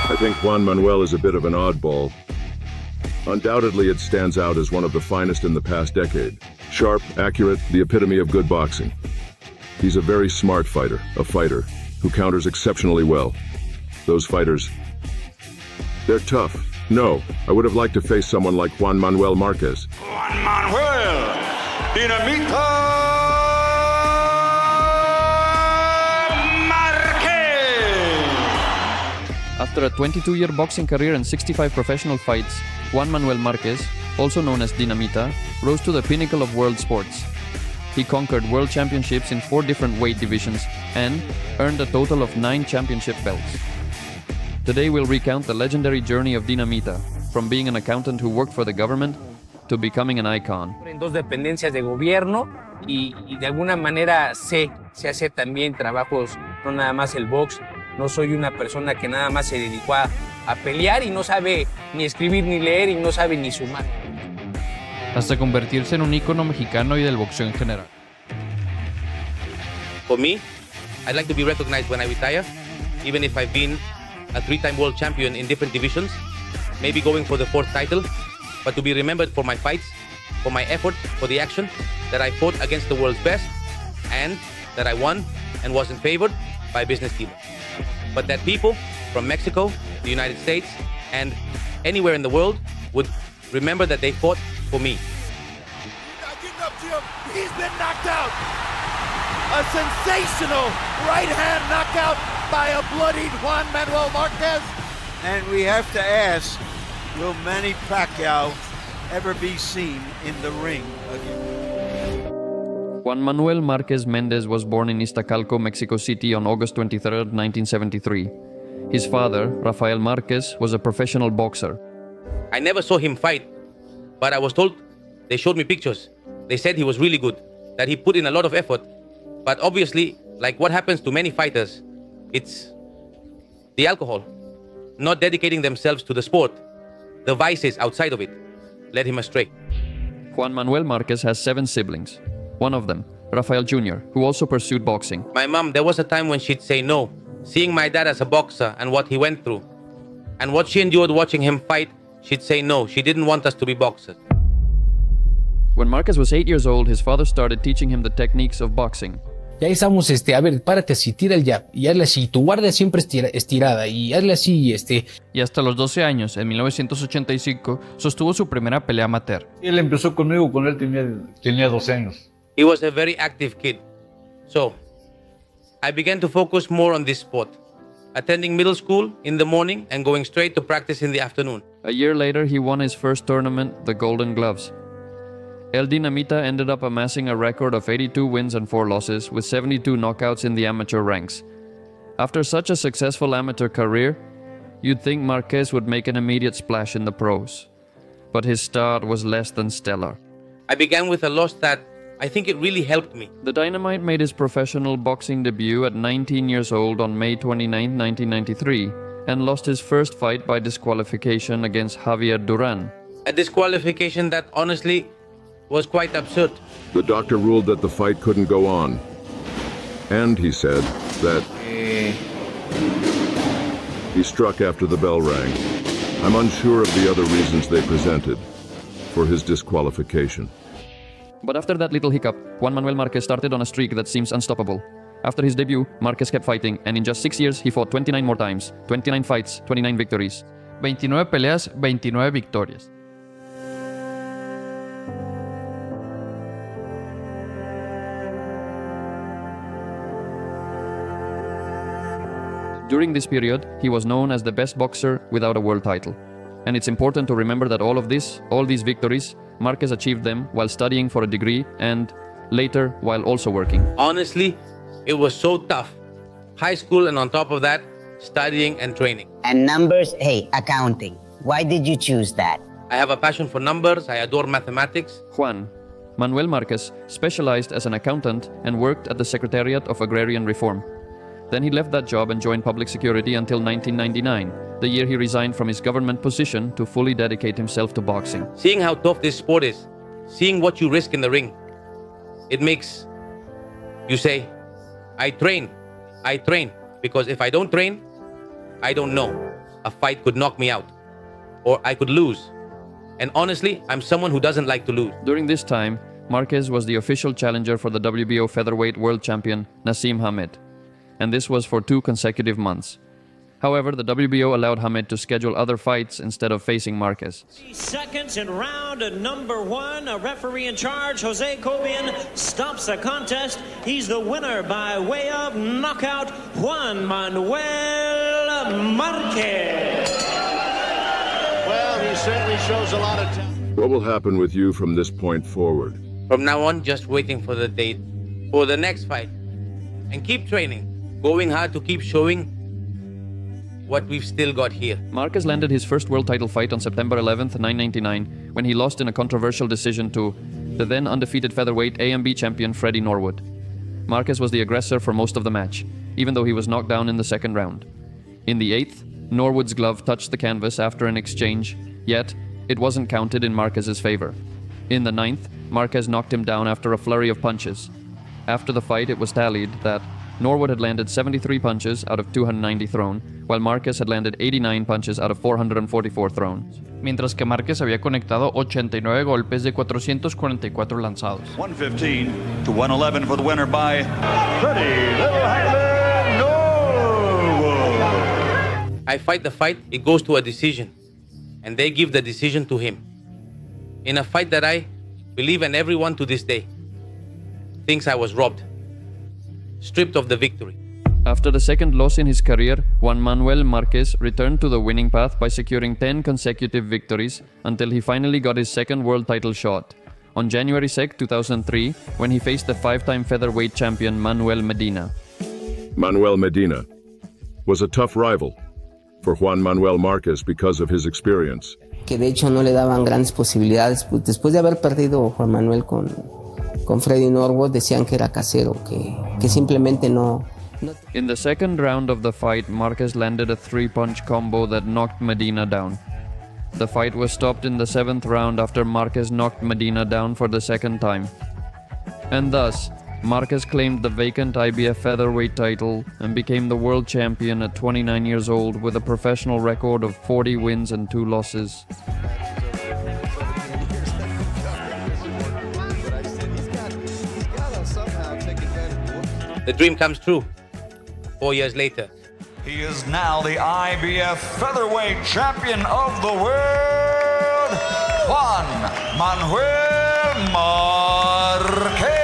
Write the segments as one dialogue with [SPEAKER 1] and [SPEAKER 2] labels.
[SPEAKER 1] I think Juan Manuel is a bit of an oddball. Undoubtedly, it stands out as one of the finest in the past decade. Sharp, accurate, the epitome of good boxing. He's a very smart fighter, a fighter who counters exceptionally well. Those fighters, they're tough. No, I would have liked to face someone like Juan Manuel Marquez.
[SPEAKER 2] Juan Manuel, Dinamita Marquez!
[SPEAKER 3] After a 22-year boxing career and 65 professional fights, Juan Manuel Marquez, also known as Dinamita, rose to the pinnacle of world sports. He conquered world championships in 4 different weight divisions and earned a total of 9 championship belts. Today we'll recount the legendary journey of Dinamita, from being an accountant who worked for the government to becoming an icon.
[SPEAKER 4] En 2 dependencias de gobierno y de alguna manera sé hacer también trabajos, no nada más el box. No soy una persona que nada más se dedicó a pelear y no sabe ni escribir ni leer y no sabe ni sumar.
[SPEAKER 3] Hasta convertirse en un ícono mexicano y del boxeo en general.
[SPEAKER 5] For me, I'd like to be recognized when I retire, even if I've been a 3-time world champion in different divisions, maybe going for the 4th title, but to be remembered for my fights, for my effort, for the action, that I fought against the world's best, and that I won and wasn't favored by business dealers. But that people from Mexico, the United States, and anywhere in the world would remember that they fought for me.
[SPEAKER 6] He's been knocked out. A sensational right-hand knockout by a bloodied Juan Manuel Marquez. And we have to ask, will Manny Pacquiao ever be seen in the ring again?
[SPEAKER 3] Juan Manuel Márquez Méndez was born in Iztacalco, Mexico City on August 23, 1973. His father, Rafael Márquez, was a professional boxer.
[SPEAKER 5] I never saw him fight, but I was told, they showed me pictures. They said he was really good, that he put in a lot of effort. But obviously, like what happens to many fighters, it's the alcohol, not dedicating themselves to the sport, the vices outside of it, led him astray.
[SPEAKER 3] Juan Manuel Márquez has 7 siblings. One of them, Rafael Jr., who also pursued boxing.
[SPEAKER 5] My mom, there was a time when she'd say no, seeing my dad as a boxer and what he went through. And what she endured watching him fight, she'd say no, she didn't want us to be boxers.
[SPEAKER 3] When Márquez was 8 years old, his father started teaching him the techniques of boxing.
[SPEAKER 7] Y ahí estamos, a ver, párate así, tira el jab, y hazle así, tu guardia siempre estirada, y hazle así,
[SPEAKER 3] Y hasta los 12 años, en 1985, sostuvo su primera pelea amateur.
[SPEAKER 8] Él empezó conmigo cuando él tenía 12 años.
[SPEAKER 5] He was a very active kid. So, I began to focus more on this sport, attending middle school in the morning and going straight to practice in the afternoon.
[SPEAKER 3] A year later, he won his first tournament, the Golden Gloves. El Dinamita ended up amassing a record of 82 wins and 4 losses, with 72 knockouts in the amateur ranks. After such a successful amateur career, you'd think Marquez would make an immediate splash in the pros. But his start was less than stellar.
[SPEAKER 5] I began with a loss that I think it really helped me.
[SPEAKER 3] The Dynamite made his professional boxing debut at 19 years old on May 29, 1993, and lost his first fight by disqualification against Javier Duran.
[SPEAKER 5] A disqualification that honestly was quite absurd.
[SPEAKER 1] The doctor ruled that the fight couldn't go on. And he said that he struck after the bell rang. I'm unsure of the other reasons they presented for his disqualification.
[SPEAKER 3] But after that little hiccup, Juan Manuel Márquez started on a streak that seems unstoppable. After his debut, Márquez kept fighting, and in just 6 years, he fought 29 more times, 29 fights, 29 victories. 29 peleas, 29 victorias. During this period, he was known as the best boxer without a world title. And it's important to remember that all these victories, Márquez achieved them while studying for a degree and later while also working.
[SPEAKER 5] Honestly, it was so tough. High school and on top of that, studying and training.
[SPEAKER 9] And numbers, hey, accounting. Why did you choose that?
[SPEAKER 5] I have a passion for numbers, I adore mathematics.
[SPEAKER 3] Juan Manuel Márquez specialized as an accountant and worked at the Secretariat of Agrarian Reform. Then he left that job and joined public security until 1999, the year he resigned from his government position to fully dedicate himself to boxing.
[SPEAKER 5] Seeing how tough this sport is, seeing what you risk in the ring, it makes you say, I train, because if I don't train, I don't know. a fight could knock me out, or I could lose. And honestly, I'm someone who doesn't like to lose.
[SPEAKER 3] During this time, Marquez was the official challenger for the WBO featherweight world champion Naseem Hamed, and this was for 2 consecutive months. However, the WBO allowed Hamed to schedule other fights instead of facing Marquez.
[SPEAKER 10] Seconds in round number 1. A referee in charge, Jose Cobian, stops the contest. He's the winner by way of knockout, Juan Manuel Marquez.
[SPEAKER 6] Well, he certainly shows a lot of talent.
[SPEAKER 1] What will happen with you from this point forward?
[SPEAKER 5] From now on, just waiting for the date for the next fight. And keep training, going hard to keep showing what we've still got here.
[SPEAKER 3] Marquez landed his first world title fight on September 11th, 1999, when he lost in a controversial decision to the then undefeated featherweight AMB champion Freddie Norwood. Marquez was the aggressor for most of the match, even though he was knocked down in the second round. In the 8th, Norwood's glove touched the canvas after an exchange, yet it wasn't counted in Marquez's favor. In the 9th, Marquez knocked him down after a flurry of punches. After the fight, it was tallied that Norwood had landed 73 punches out of 290 thrown, while Marquez had landed 89 punches out of 444 thrown.
[SPEAKER 11] Mientras que Márquez había conectado 89 golpes de 444 lanzados.
[SPEAKER 2] 115 to 111 for the winner by Freddie Little Norwood.
[SPEAKER 5] I fight the fight, it goes to a decision, and they give the decision to him. In a fight that I believe, and everyone to this day thinks I was robbed, stripped of the victory.
[SPEAKER 3] After the second loss in his career, Juan Manuel Marquez returned to the winning path by securing 10 consecutive victories until he finally got his second world title shot on January 6, 2003, when he faced the 5-time featherweight champion Manuel Medina.
[SPEAKER 1] Manuel Medina was a tough rival for Juan Manuel Marquez because of his experience.
[SPEAKER 12] Que de hecho no le daban grandes posibilidades. Después de haber perdido Juan Manuel con Freddie Norwood, decían que era casero, que simplemente no.
[SPEAKER 3] In the second round of the fight, Marquez landed a 3-punch combo that knocked Medina down. The fight was stopped in the 7th round after Marquez knocked Medina down for the second time. And thus, Marquez claimed the vacant IBF featherweight title and became the world champion at 29 years old with a professional record of 40 wins and 2 losses.
[SPEAKER 5] The dream comes true 4 years later.
[SPEAKER 2] He is now the IBF featherweight champion of the world, Juan Manuel Marquez.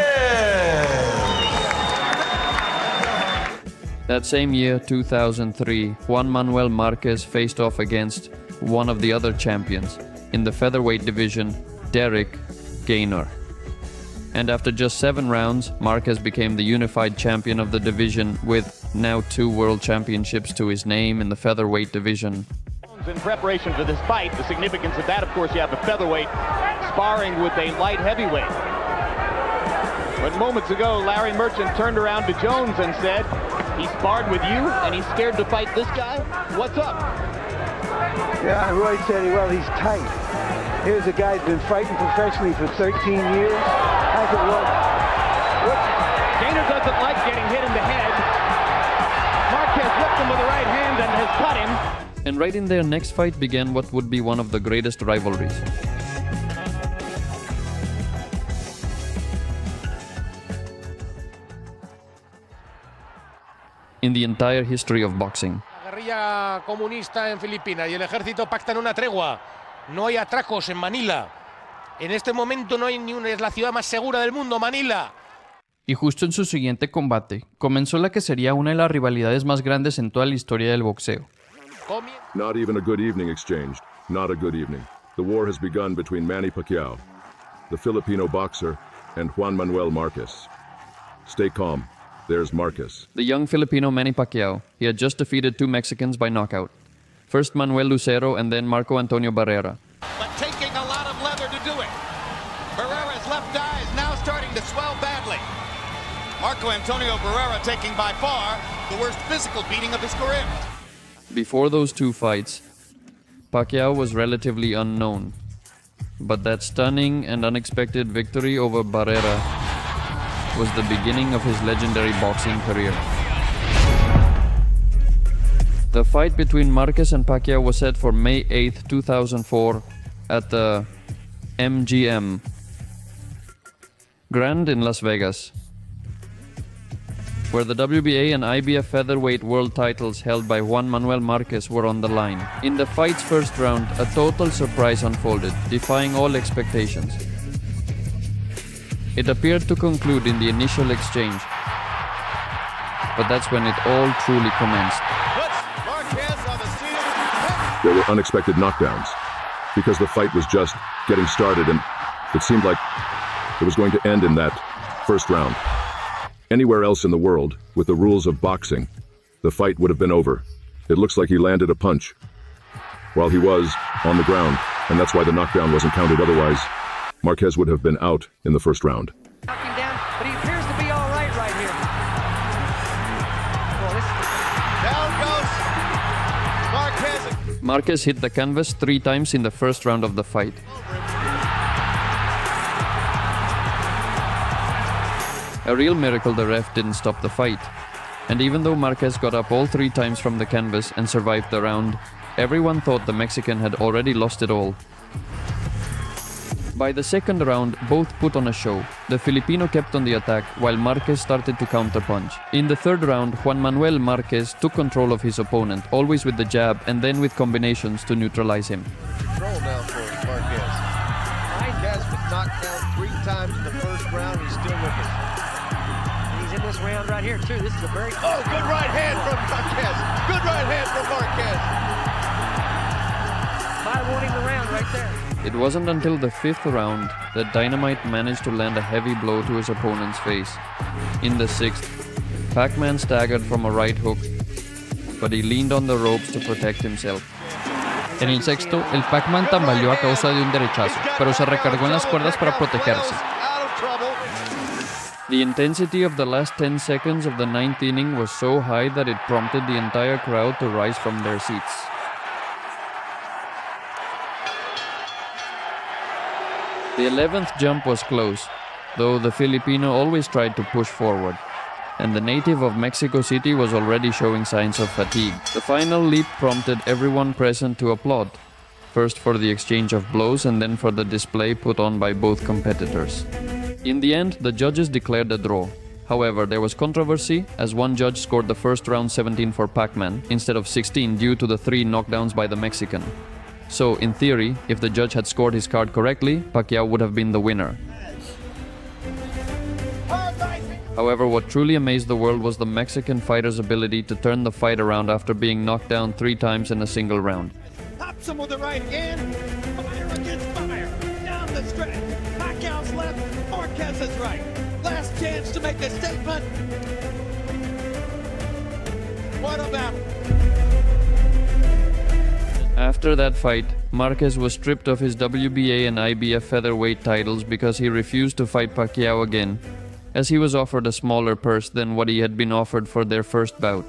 [SPEAKER 3] That same year, 2003, Juan Manuel Marquez faced off against one of the other champions in the featherweight division, Derek Gaynor. And after just 7 rounds, Marquez became the unified champion of the division with now 2 world championships to his name in the featherweight division.
[SPEAKER 13] In preparation for this fight, the significance of that, of course, you have a featherweight sparring with a light heavyweight. But moments ago, Larry Merchant turned around to Jones and said, he sparred with you and he's scared to fight this guy? What's up?
[SPEAKER 14] Yeah, Roy said, well, he's tight. Here's a guy who's been fighting professionally for 13 years. Hasn't worked.
[SPEAKER 13] Gaynor doesn't like getting hit in the head. Marquez whipped him with the right hand and has cut him.
[SPEAKER 3] And right in their next fight began what would be one of the greatest rivalries. In the entire history of boxing.
[SPEAKER 15] La guerrilla comunista en Filipinas y el ejército pactan una tregua. No hay atracos en Manila. En este momento no hay ni una, es la ciudad más segura del mundo, Manila.
[SPEAKER 11] Y justo en su siguiente combate, comenzó la que sería una de las rivalidades más grandes en toda la historia del boxeo.
[SPEAKER 1] Not even a good evening exchanged. Not a good evening. The war has begun between Manny Pacquiao, the Filipino boxer, and Juan Manuel Marquez. Stay calm. There's Marquez.
[SPEAKER 3] The young Filipino Manny Pacquiao. He had just defeated 2 Mexicans by knockout. First Manuel Lucero and then Marco Antonio Barrera.
[SPEAKER 6] But taking a lot of leather to do it. Barrera's left eye is now starting to swell badly. Marco Antonio Barrera taking by far the worst physical beating of his career.
[SPEAKER 3] Before those 2 fights, Pacquiao was relatively unknown. But that stunning and unexpected victory over Barrera was the beginning of his legendary boxing career. The fight between Marquez and Pacquiao was set for May 8, 2004 at the MGM Grand in Las Vegas, where the WBA and IBF featherweight world titles held by Juan Manuel Marquez were on the line. In the fight's first round, a total surprise unfolded, defying all expectations. It appeared to conclude in the initial exchange, but that's when it all truly commenced.
[SPEAKER 1] There were unexpected knockdowns, because the fight was just getting started and it seemed like it was going to end in that first round. Anywhere else in the world, with the rules of boxing, the fight would have been over. It looks like he landed a punch while he was on the ground, and that's why the knockdown wasn't counted. Otherwise, Marquez would have been out in the first round.
[SPEAKER 16] Knocking down, but he appears to be all right here.
[SPEAKER 6] Down goes Marquez.
[SPEAKER 3] Marquez hit the canvas 3 times in the first round of the fight. A real miracle the ref didn't stop the fight. And even though Marquez got up all 3 times from the canvas and survived the round, everyone thought the Mexican had already lost it all. By the second round, both put on a show. The Filipino kept on the attack while Marquez started to counterpunch. In the third round, Juan Manuel Marquez took control of his opponent, always with the jab and then with combinations to neutralize him.
[SPEAKER 6] Control now for Marquez. Marquez was knocked down 3 times in the first round. He's still looking.
[SPEAKER 16] He's in this round right here too. This is a very
[SPEAKER 6] good right hand from Marquez. Good right hand from Marquez.
[SPEAKER 16] Might have won him the round right there.
[SPEAKER 3] It wasn't until the 5th round that Dynamite managed to land a heavy blow to his opponent's face. In the 6th, Pac-Man staggered from a right hook, but he leaned on the ropes to protect himself.
[SPEAKER 11] En el sexto, el Pac-Man tambaleó a causa de un derechazo, pero se recargó en las cuerdas para protegerse.
[SPEAKER 3] The intensity of the last 10 seconds of the 9th inning was so high that it prompted the entire crowd to rise from their seats. The 11th jump was close, though the Filipino always tried to push forward, and the native of Mexico City was already showing signs of fatigue. The final leap prompted everyone present to applaud, first for the exchange of blows and then for the display put on by both competitors. In the end, the judges declared a draw. However, there was controversy as one judge scored the first round 17 for Pac-Man instead of 16 due to the 3 knockdowns by the Mexican. So, in theory, if the judge had scored his card correctly, Pacquiao would have been the winner. However, what truly amazed the world was the Mexican fighter's ability to turn the fight around after being knocked down 3 times in a single round.
[SPEAKER 6] Pops him with the right hand. Fire against fire. Down the stretch. Pacquiao's left. Marquez's right. Last chance to make a statement. What a battle.
[SPEAKER 3] After that fight, Marquez was stripped of his WBA and IBF featherweight titles because he refused to fight Pacquiao again, as he was offered a smaller purse than what he had been offered for their first bout.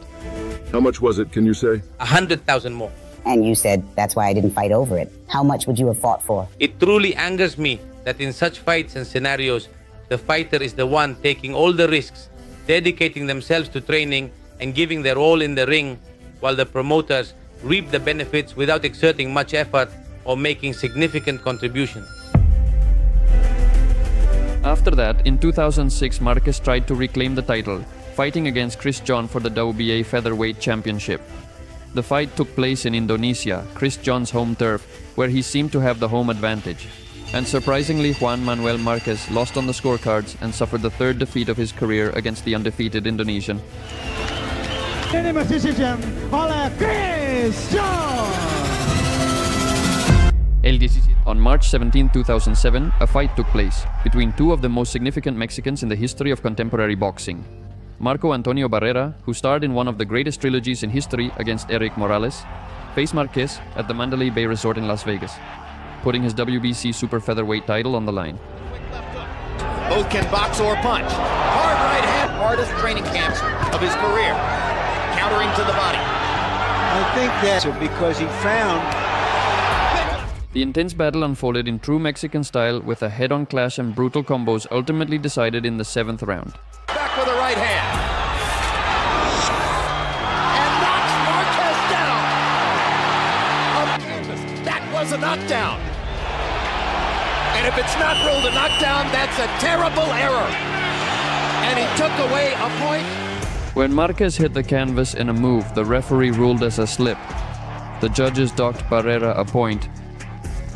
[SPEAKER 1] How much was it, can you say?
[SPEAKER 5] 100,000 more.
[SPEAKER 9] And you said that's why I didn't fight over it. How much would you have fought for?
[SPEAKER 5] It truly angers me that in such fights and scenarios, the fighter is the one taking all the risks, dedicating themselves to training and giving their all in the ring, while the promoters reap the benefits without exerting much effort or making significant contributions.
[SPEAKER 3] After that, in 2006, Marquez tried to reclaim the title, fighting against Chris John for the WBA featherweight championship. The fight took place in Indonesia, Chris John's home turf, where he seemed to have the home advantage. And surprisingly, Juan Manuel Marquez lost on the scorecards and suffered the 3rd defeat of his career against the undefeated Indonesian.
[SPEAKER 17] Unanimous decision oleh Chris John.
[SPEAKER 3] On March 17, 2007, a fight took place between 2 of the most significant Mexicans in the history of contemporary boxing. Marco Antonio Barrera, who starred in one of the greatest trilogies in history against Eric Morales, faced Marquez at the Mandalay Bay Resort in Las Vegas, putting his WBC super featherweight title on the line.
[SPEAKER 6] Both can box or punch. Hard right hand. Hardest training camps of his career. Countering to the body.
[SPEAKER 14] I think that's because he found...
[SPEAKER 3] The intense battle unfolded in true Mexican style with a head-on clash and brutal combos ultimately decided in the 7th round.
[SPEAKER 6] Back with a right hand. And knocks Marquez down. was a knockdown. And if it's not ruled a knockdown, that's a terrible error. And he took away a point.
[SPEAKER 3] When Marquez hit the canvas in a move the referee ruled as a slip, the judges docked Barrera a point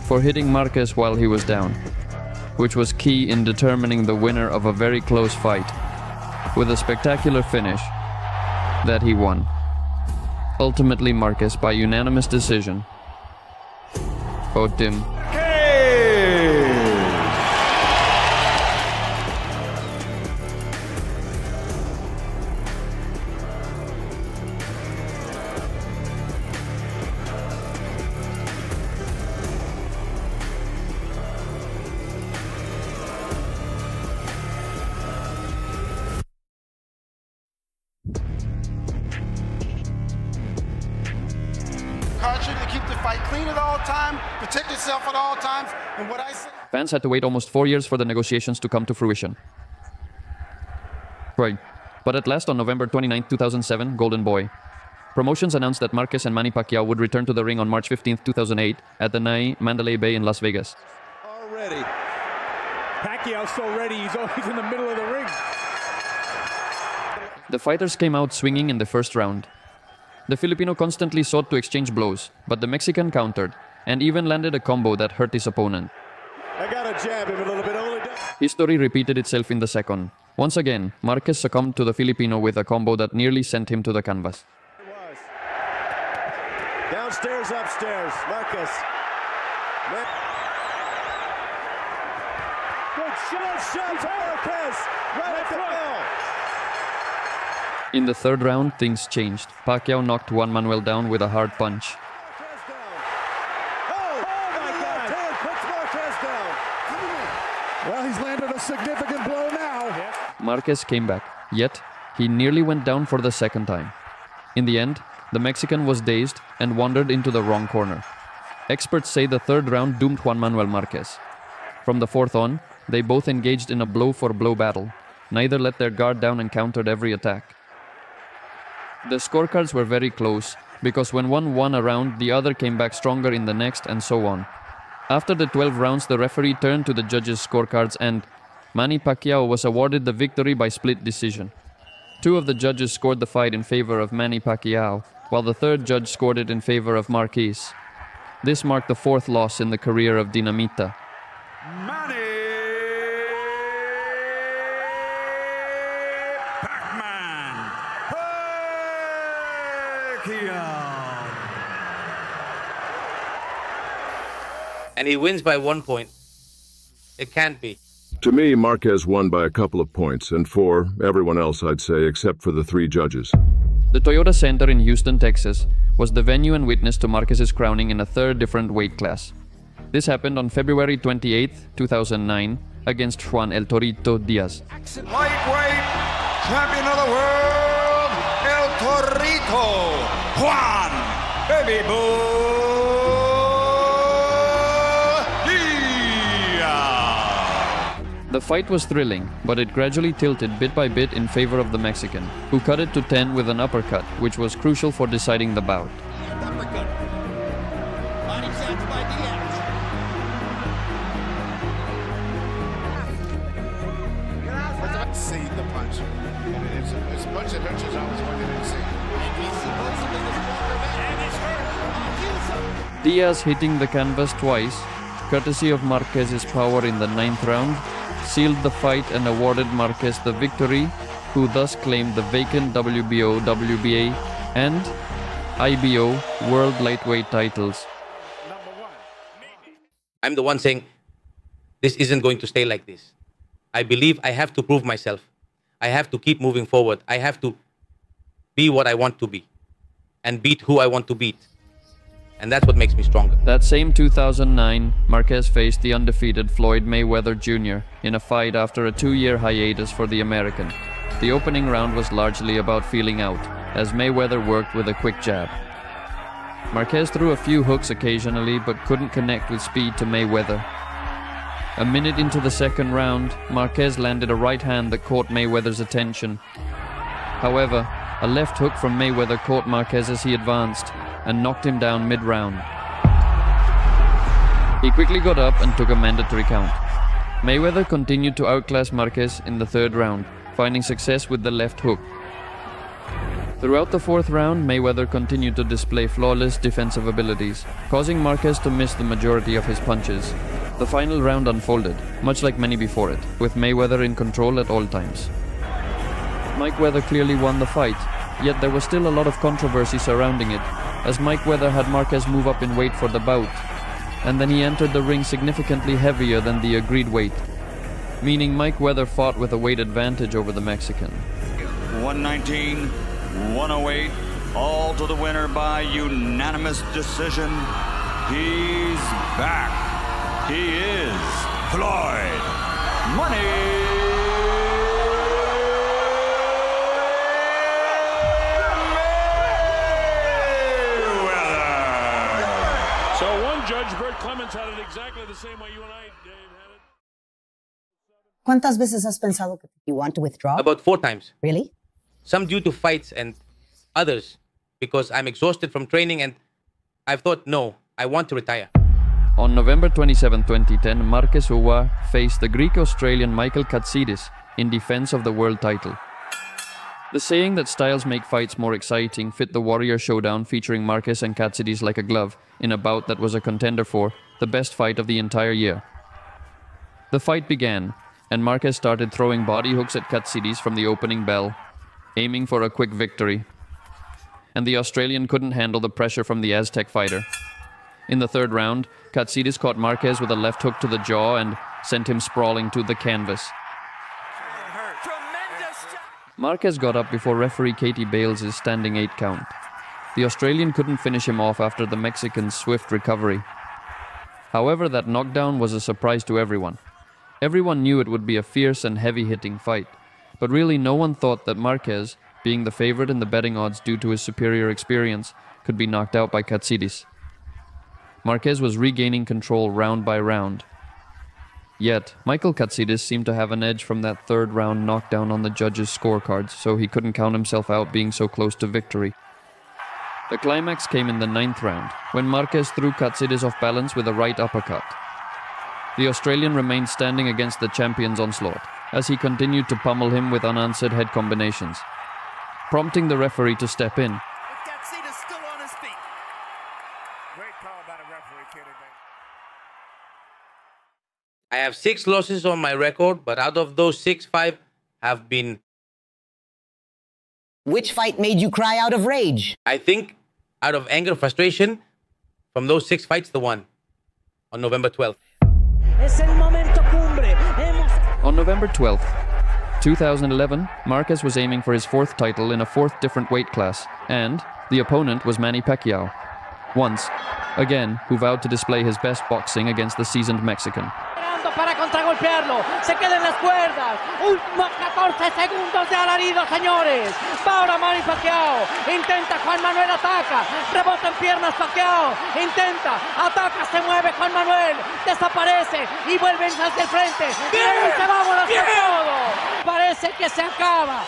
[SPEAKER 3] for hitting Marquez while he was down, which was key in determining the winner of a very close fight, with a spectacular finish that he won. Ultimately, Marquez, by unanimous decision, vote him.
[SPEAKER 18] To keep the fight clean at all times, protect yourself at all times, and what I say...
[SPEAKER 3] Fans had to wait almost 4 years for the negotiations to come to fruition. Right. But at last, on November 29, 2007, Golden Boy. Promotions announced that Marquez and Manny Pacquiao would return to the ring on March 15, 2008 at the Nai Mandalay Bay in Las Vegas.
[SPEAKER 17] Already. Pacquiao's so ready, he's always in the middle of the ring.
[SPEAKER 3] The fighters came out swinging in the first round. The Filipino constantly sought to exchange blows, but the Mexican countered, and even landed a combo that hurt his opponent.
[SPEAKER 17] I gotta jab him a little bit.
[SPEAKER 3] History repeated itself in the second. Once again, Marquez succumbed to the Filipino with a combo that nearly sent him to the canvas.
[SPEAKER 17] Downstairs, upstairs, Marquez. Good shot to Marquez, right at the bell.
[SPEAKER 3] In the third round, things changed. Pacquiao knocked Juan Manuel down with a hard punch.
[SPEAKER 17] Well, he's landed a significant blow now.
[SPEAKER 3] Marquez came back, yet he nearly went down for the second time. In the end, the Mexican was dazed and wandered into the wrong corner. Experts say the third round doomed Juan Manuel Marquez. From the fourth on, they both engaged in a blow-for-blow battle. Neither let their guard down and countered every attack. The scorecards were very close, because when one won a round, the other came back stronger in the next, and so on. After the 12 rounds, the referee turned to the judges' scorecards and Manny Pacquiao was awarded the victory by split decision. 2 of the judges scored the fight in favor of Manny Pacquiao, while the third judge scored it in favor of Marquez. This marked the 4th loss in the career of Dinamita.
[SPEAKER 5] And he wins by 1 point. It can't be.
[SPEAKER 1] To me, Marquez won by a couple of points, and for everyone else, I'd say, except for the 3 judges.
[SPEAKER 3] The Toyota Center in Houston, Texas, was the venue and witness to Marquez's crowning in a 3rd different weight class. This happened on February 28, 2009, against Juan El Torito Diaz.
[SPEAKER 6] Lightweight champion of the world, El Torito, Juan Baby Boo.
[SPEAKER 3] The fight was thrilling, but it gradually tilted bit by bit in favor of the Mexican, who cut it to 10 with an uppercut, which was crucial for deciding the bout.
[SPEAKER 18] See the punch. It's a punch that hurts is always one you didn't see.
[SPEAKER 3] Diaz hitting the canvas twice, courtesy of Marquez's power in the 9th round, sealed the fight and awarded Marquez the victory, who thus claimed the vacant WBO, WBA, and IBO World Lightweight titles.
[SPEAKER 5] I'm the one saying, this isn't going to stay like this. I believe I have to prove myself. I have to keep moving forward. I have to be what I want to be and beat who I want to beat. And that's what makes me stronger.
[SPEAKER 3] That same 2009, Marquez faced the undefeated Floyd Mayweather Jr. in a fight after a 2-year hiatus for the American. The opening round was largely about feeling out, as Mayweather worked with a quick jab. Marquez threw a few hooks occasionally, but couldn't connect with speed to Mayweather. A minute into the second round, Marquez landed a right hand that caught Mayweather's attention. However, a left hook from Mayweather caught Marquez as he advanced and knocked him down mid-round. He quickly got up and took a mandatory count. Mayweather continued to outclass Marquez in the third round, finding success with the left hook. Throughout the fourth round, Mayweather continued to display flawless defensive abilities, causing Marquez to miss the majority of his punches. The final round unfolded, much like many before it, with Mayweather in control at all times. Mayweather clearly won the fight, yet there was still a lot of controversy surrounding it, as Mayweather had Marquez move up in weight for the bout, and then he entered the ring significantly heavier than the agreed weight, meaning Mayweather fought with a weight advantage over the Mexican.
[SPEAKER 2] 119, 108, all to the winner by unanimous decision. He's back. He is Floyd Money.
[SPEAKER 17] Judge Bert Clements had it exactly the same way you and I, Dave, had it.
[SPEAKER 19] ¿Cuántas veces has pensado que you want to withdraw?
[SPEAKER 5] About 4 times.
[SPEAKER 19] Really?
[SPEAKER 5] Some due to fights and others because I'm exhausted from training and I've thought, no, I want to retire.
[SPEAKER 3] On November 27, 2010, Marquez faced the Greek-Australian Michael Katsidis in defense of the world title. The saying that styles make fights more exciting fit the Warrior Showdown featuring Marquez and Katsidis like a glove in a bout that was a contender for the best fight of the entire year. The fight began, and Marquez started throwing body hooks at Katsidis from the opening bell, aiming for a quick victory. And the Australian couldn't handle the pressure from the Aztec fighter. In the third round, Katsidis caught Marquez with a left hook to the jaw and sent him sprawling to the canvas. Marquez got up before referee Katie Bales' standing 8 count. The Australian couldn't finish him off after the Mexican's swift recovery. However, that knockdown was a surprise to everyone. Everyone knew it would be a fierce and heavy-hitting fight, but really no one thought that Marquez, being the favorite in the betting odds due to his superior experience, could be knocked out by Katsidis. Marquez was regaining control round by round. Yet, Michael Katsidis seemed to have an edge from that third round knockdown on the judges' scorecards, so he couldn't count himself out being so close to victory. The climax came in the 9th round, when Marquez threw Katsidis off balance with a right uppercut. The Australian remained standing against the champion's onslaught, as he continued to pummel him with unanswered head combinations, prompting the referee to step in.
[SPEAKER 17] Katsidis still on his feet. Great call by the referee, kid.
[SPEAKER 5] I have 6 losses on my record, but out of those 6, 5 have been...
[SPEAKER 19] Which fight made you cry out of rage?
[SPEAKER 5] I think out of anger, frustration, from those 6 fights, the one on November 12th.
[SPEAKER 3] On November 12th, 2011, Marquez was aiming for his 4th title in a 4th different weight class, and the opponent was Manny Pacquiao. Once, again, who vowed to display his best boxing against the seasoned Mexican.
[SPEAKER 20] Para contragolpearlo, se queda en las cuerdas, últimos 14 segundos de alarido, señores. Va ahora Manny Pacquiao, intenta, Juan Manuel ataca, rebota en piernas Pacquiao, intenta, ataca, se mueve Juan Manuel, desaparece y vuelve hacia el frente. ¡Bien! ¡Se vámonos con todo! Parece que se acaba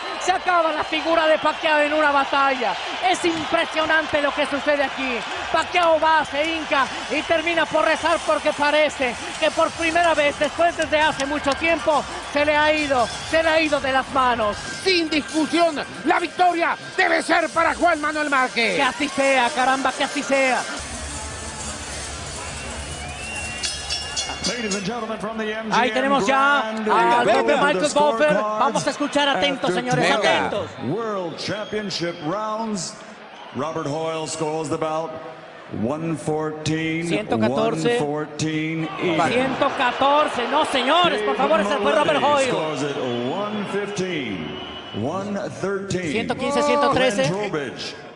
[SPEAKER 20] la figura de Pacquiao en una batalla. Es impresionante lo que sucede aquí. Pacquiao va, se hinca y termina por rezar porque parece que por primera vez, después desde hace mucho tiempo, se le ha ido de las manos.
[SPEAKER 15] Sin discusión, la victoria debe ser para Juan Manuel Márquez.
[SPEAKER 20] Que así sea, caramba, que así sea. Ahí tenemos ya al propio Michael Buffer. Vamos a escuchar atentos, señores, atentos.
[SPEAKER 21] World Championship rounds. Robert Hoyle scores the bout 114.
[SPEAKER 20] 114. 114. No, señores, por favor, ese fue Robert Hoyle.
[SPEAKER 21] 113.
[SPEAKER 20] 115, 113.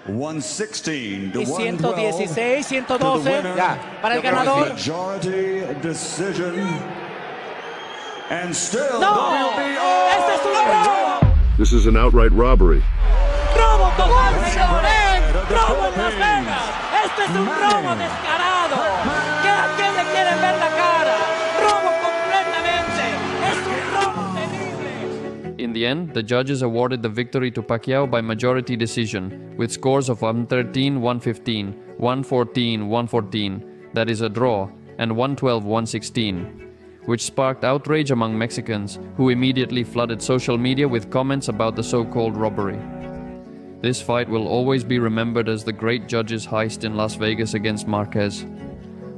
[SPEAKER 21] 116 to
[SPEAKER 20] y 116, 112
[SPEAKER 21] ya,
[SPEAKER 20] para el ganador.
[SPEAKER 21] Majority decision. And still
[SPEAKER 20] ¡No! ¡Este es un robo!
[SPEAKER 1] This is an outright robbery.
[SPEAKER 20] ¡Robo total, señores! ¡Robo en Las Vegas! ¡Este es un robo descarado! ¿A quién le quieren ver la cara? ¡Robo completamente! ¡Es un robo terrible!
[SPEAKER 3] In the end, the judges awarded the victory to Pacquiao by majority decision, with scores of 113-115, 114-114, that is a draw, and 112-116, which sparked outrage among Mexicans who immediately flooded social media with comments about the so-called robbery. This fight will always be remembered as the great judge's heist in Las Vegas against Marquez.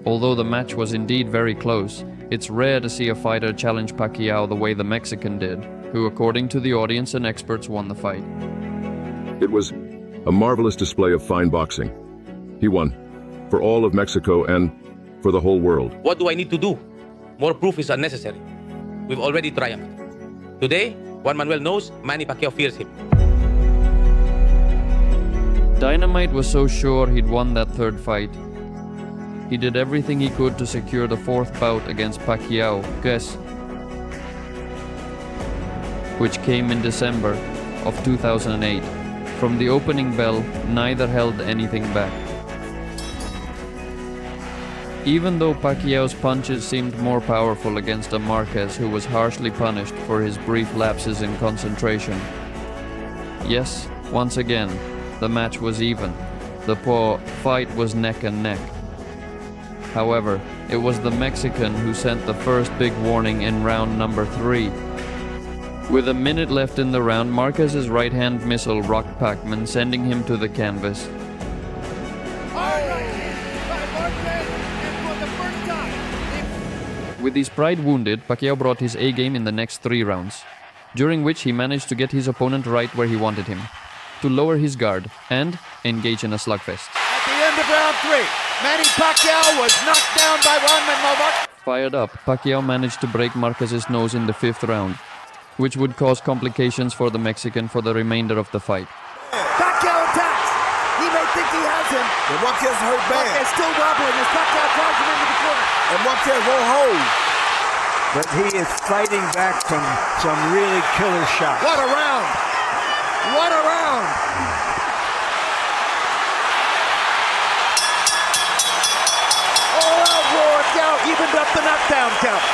[SPEAKER 3] Although the match was indeed very close, it's rare to see a fighter challenge Pacquiao the way the Mexican did, who according to the audience and experts won the fight.
[SPEAKER 1] It was a marvelous display of fine boxing. He won, for all of Mexico and for the whole world.
[SPEAKER 5] What do I need to do? More proof is unnecessary. We've already triumphed. Today, Juan Manuel knows Manny Pacquiao fears him.
[SPEAKER 3] Dynamite was so sure he'd won that third fight. He did everything he could to secure the fourth bout against Pacquiao, which came in December of 2008. From the opening bell, neither held anything back. Even though Pacquiao's punches seemed more powerful against a Marquez who was harshly punished for his brief lapses in concentration. Yes, once again, the match was even. The fight was neck and neck. However, it was the Mexican who sent the first big warning in round number 3. With a minute left in the round, Marquez's right-hand missile rocked Pacman, sending him to the canvas. With his pride wounded, Pacquiao brought his A-game in the next 3 rounds, during which he managed to get his opponent right where he wanted him, to lower his guard and engage in a slugfest.
[SPEAKER 6] At the end of round 3, Manny Pacquiao was knocked down by Juan Manuel Marquez.
[SPEAKER 3] Fired up, Pacquiao managed to break Marquez's nose in the 5th round, which would cause complications for the Mexican for the remainder of the fight.
[SPEAKER 6] Pacquiao attacks. He may think he has him.
[SPEAKER 4] And Marquez hurt bad.
[SPEAKER 6] Marquez still wobbling as Pacquiao drives him into the corner.
[SPEAKER 4] And Marquez won't hold.
[SPEAKER 14] But he is fighting back from some really killer shots.
[SPEAKER 6] What a round! What a round! All-out roar count evened up the knockdown count.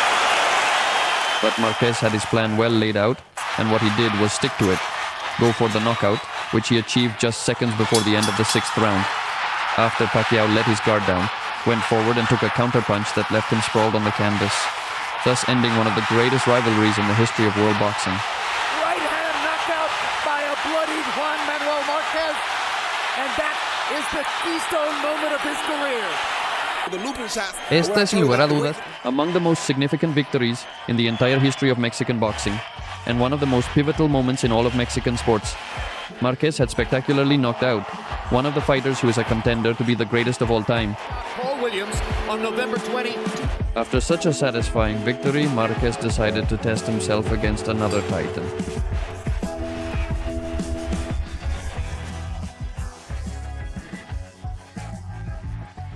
[SPEAKER 3] But Marquez had his plan well laid out, and what he did was stick to it, go for the knockout, which he achieved just seconds before the end of the 6th round. After Pacquiao let his guard down, went forward and took a counterpunch that left him sprawled on the canvas, thus ending one of the greatest rivalries in the history of world boxing.
[SPEAKER 6] Right hand knockout by a bloodied Juan Manuel Marquez, and that is the keystone moment of his career.
[SPEAKER 3] Esta es, sin lugar a dudas, among the most significant victories in the entire history of Mexican boxing, and one of the most pivotal moments in all of Mexican sports. Marquez had spectacularly knocked out one of the fighters who is a contender to be the greatest of all time.
[SPEAKER 6] Paul Williams on November 20.
[SPEAKER 3] After such a satisfying victory, Marquez decided to test himself against another titan.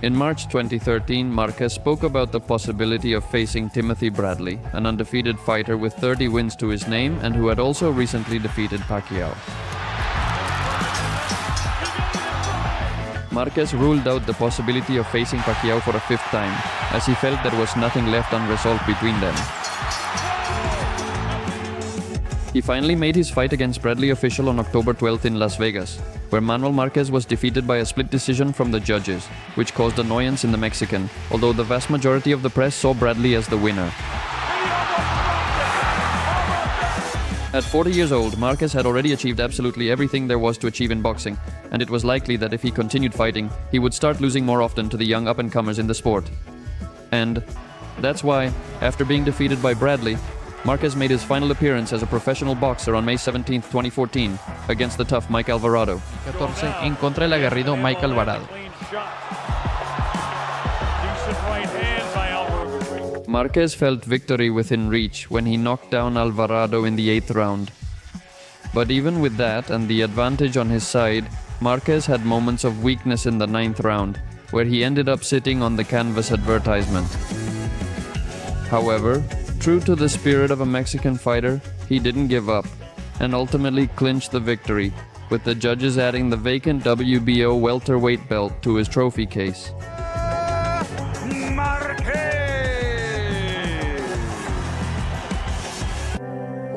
[SPEAKER 3] In March 2013, Marquez spoke about the possibility of facing Timothy Bradley, an undefeated fighter with 30 wins to his name and who had also recently defeated Pacquiao. Marquez ruled out the possibility of facing Pacquiao for a 5th time, as he felt there was nothing left unresolved between them. He finally made his fight against Bradley official on October 12th in Las Vegas, where Manuel Marquez was defeated by a split decision from the judges, which caused annoyance in the Mexican, although the vast majority of the press saw Bradley as the winner. At 40 years old, Marquez had already achieved absolutely everything there was to achieve in boxing, and it was likely that if he continued fighting, he would start losing more often to the young up-and-comers in the sport. And that's why, after being defeated by Bradley, Marquez made his final appearance as a professional boxer on May 17, 2014, against the tough Mike Alvarado.
[SPEAKER 11] 14 en contra del aguerrido Mike Alvarado.
[SPEAKER 3] Marquez felt victory within reach when he knocked down Alvarado in the 8th round. But even with that and the advantage on his side, Marquez had moments of weakness in the 9th round, where he ended up sitting on the canvas advertisement. However, true to the spirit of a Mexican fighter, he didn't give up, and ultimately clinched the victory, with the judges adding the vacant WBO welterweight belt to his trophy case.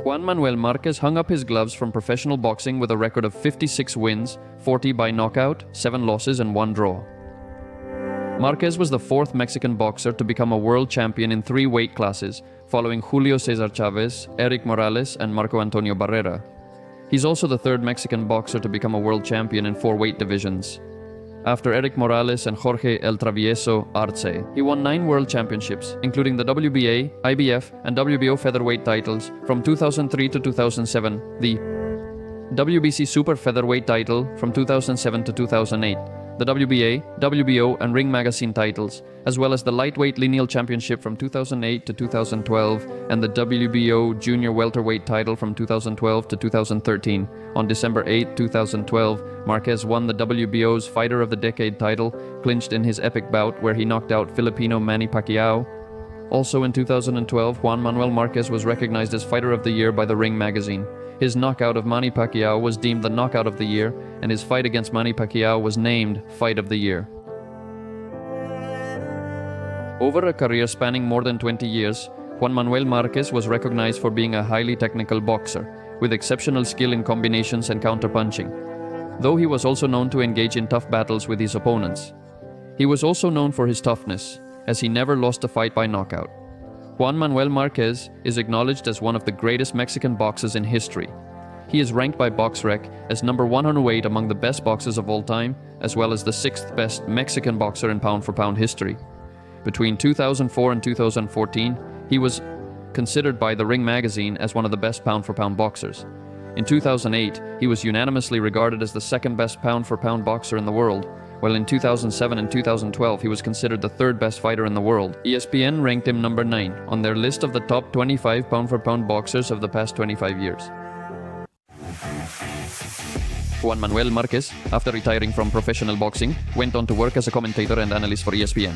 [SPEAKER 3] Juan Manuel Marquez hung up his gloves from professional boxing with a record of 56 wins, 40 by knockout, 7 losses and 1 draw. Marquez was the fourth Mexican boxer to become a world champion in 3 weight classes, following Julio Cesar Chavez, Eric Morales, and Marco Antonio Barrera. He's also the third Mexican boxer to become a world champion in 4 weight divisions. After Eric Morales and Jorge El Travieso Arce, he won 9 world championships, including the WBA, IBF, and WBO featherweight titles from 2003 to 2007, the WBC Super Featherweight title from 2007 to 2008, the WBA, WBO, and Ring Magazine titles, as well as the Lightweight Lineal Championship from 2008 to 2012 and the WBO Junior Welterweight title from 2012 to 2013. On December 8, 2012, Marquez won the WBO's Fighter of the Decade title, clinched in his epic bout where he knocked out Filipino Manny Pacquiao. Also in 2012, Juan Manuel Marquez was recognized as Fighter of the Year by the Ring Magazine. His knockout of Manny Pacquiao was deemed the Knockout of the Year, and his fight against Manny Pacquiao was named Fight of the Year. Over a career spanning more than 20 years, Juan Manuel Marquez was recognized for being a highly technical boxer, with exceptional skill in combinations and counterpunching, though he was also known to engage in tough battles with his opponents. He was also known for his toughness, as he never lost a fight by knockout. Juan Manuel Marquez is acknowledged as one of the greatest Mexican boxers in history. He is ranked by BoxRec as number 108 among the best boxers of all time, as well as the 6th best Mexican boxer in pound-for-pound history. Between 2004 and 2014, he was considered by the Ring Magazine as one of the best pound-for-pound boxers. In 2008, he was unanimously regarded as the 2nd best pound-for-pound boxer in the world, while in 2007 and 2012 he was considered the 3rd best fighter in the world. ESPN ranked him number 9 on their list of the top 25 pound-for-pound boxers of the past 25 years. Juan Manuel Marquez, after retiring from professional boxing, went on to work as a commentator and analyst for ESPN.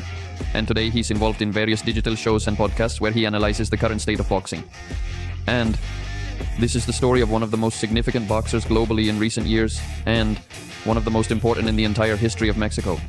[SPEAKER 3] And today he's involved in various digital shows and podcasts where he analyzes the current state of boxing. And this is the story of one of the most significant boxers globally in recent years, and one of the most important in the entire history of Mexico.